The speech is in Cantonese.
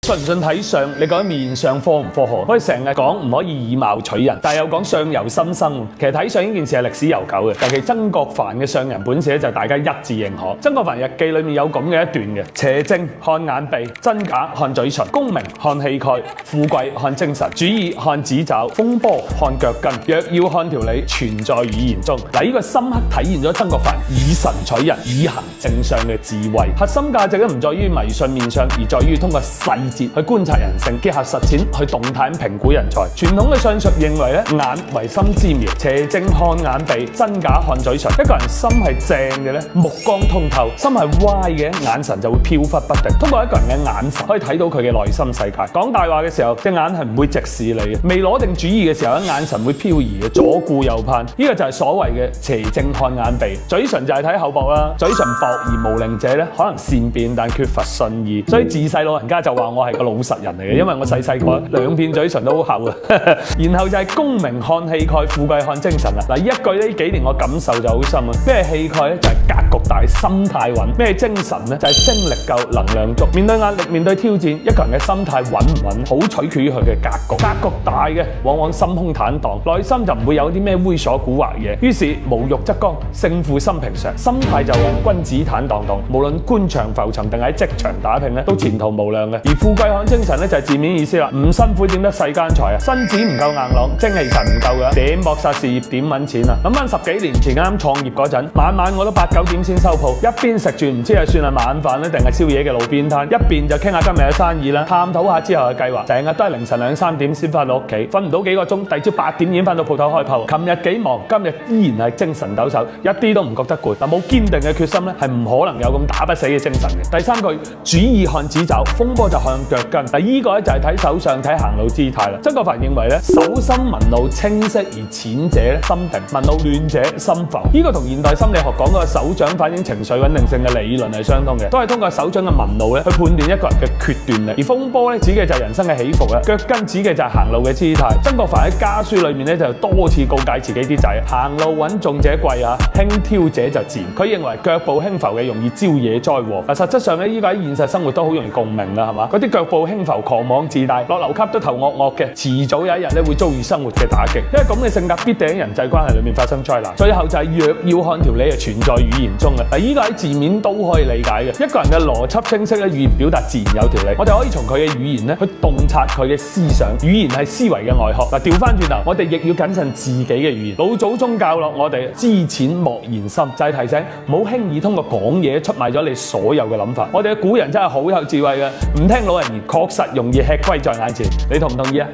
信唔信睇相？你覺得面相科唔科學？我哋成日講唔可以以貌取人，但係又講相由心生。其實睇相呢件事係歷史悠久嘅，尤其曾國藩嘅相人本事就大家一致認可。曾國藩日記裏面有咁嘅一段嘅：邪正看眼鼻，真假看嘴唇，功名看氣概，富貴看精神，主意看指爪，風波看腳跟，若要看條理，全在語言中。嗱，呢個深刻體現咗曾國藩以神取人、以行正相嘅智慧。核心價值咧唔在於迷信面相，而在於通過細節去觀察人性，結合實踐去動態咁評估人才。傳統嘅相術認為咧，眼為心之苗，邪正看眼鼻，真假看嘴唇。一個人心係正嘅咧，目光通透；心係歪嘅，眼神就會飄忽不定。通過一個人嘅眼神，可以睇到佢嘅內心世界。講大話嘅時候，隻眼係唔會直視你嘅；未攞定主意嘅時候，眼神會漂移嘅，左顧右盼。呢個就係所謂嘅邪正看眼鼻。嘴唇就係睇厚薄啦，嘴唇薄而無靈者咧，可能善辯但缺乏信義。所以自細老人家就話我係個老實人嚟嘅，因為我細個兩片嘴唇都好厚啊。然後就係功名看氣概，富貴看精神啊！嗱，呢一句呢幾年我感受就好深啊。咩氣概咧？就係格局大、心態穩；咩精神咧？就係精力夠、能量足。面對壓力、面對挑戰，一個人嘅心態穩唔穩，好取決於佢嘅格局。格局大嘅，往往心胸坦蕩，內心就唔會有啲咩猥瑣蠱惑嘢。於是無欲則剛，勝負心平常，心態就穩，君子坦蕩蕩。無論官場浮沉定喺職場打拼咧，都前途無量嘅。而富貴看精神咧，就係字面意思啦，唔辛苦點得世間財啊？身子唔夠硬朗，精氣神唔夠嘅，點搏殺事業，點揾錢啊？諗翻10幾年前啱創業嗰陣，晚晚我都8、9點先收鋪，一邊食住唔知係算係晚飯咧定係宵夜嘅路邊攤，一邊就傾下今日嘅生意啦，探討下之後嘅計劃。成日都係凌晨2、3點先翻到屋企，瞓唔到幾個鐘，第二朝8點已經翻到鋪頭開鋪。琴日幾忙，今日依然係精神抖擻，一啲都唔覺得攰。但冇堅定嘅決心咧，係唔可能有咁打不死嘅精神嘅。第三句，主意看指爪，風波就看腳跟。嗱，依個咧就係睇手相、睇行路姿態啦。曾國藩認為咧，手心紋路清晰而淺者咧心定，紋路亂者心浮。呢個同現代心理學講嗰個手掌反映情緒穩定性嘅理論係相通嘅，都係通過手掌嘅紋路咧去判斷一個人嘅決斷力。而風波咧指嘅就係人生嘅起伏啦，腳跟指嘅就係行路嘅姿態。曾國藩喺家書裏面咧就多次告誡自己啲仔，行路穩重者貴啊，輕佻者就賤。佢認為腳步輕浮嘅容易招惹災禍。嗱，實質上咧依個喺現實生活都好容易共鳴啦，係嘛？嗰啲腳步輕浮、狂妄自大、落樓級都頭惡惡嘅，遲早有一日咧會遭遇生活嘅打擊。因為咁嘅性格必定喺人際關係裏面發生災難。最後就係若要看條理，係存在語言中嘅。嗱，依個喺字面都可以理解嘅。一個人嘅邏輯清晰咧，語言表達自然有條理。我哋可以從佢嘅語言咧去洞察佢嘅思想。語言係思維嘅外殼。嗱，調翻轉頭，我哋亦要謹慎自己嘅語言。老祖宗教落我哋知淺莫言深，就係提醒唔好輕易通過講嘢出賣咗你所有嘅諗法。我哋嘅古人真係好有智慧嘅，唔聽老人言，確實容易吃虧在眼前。你同唔同意啊？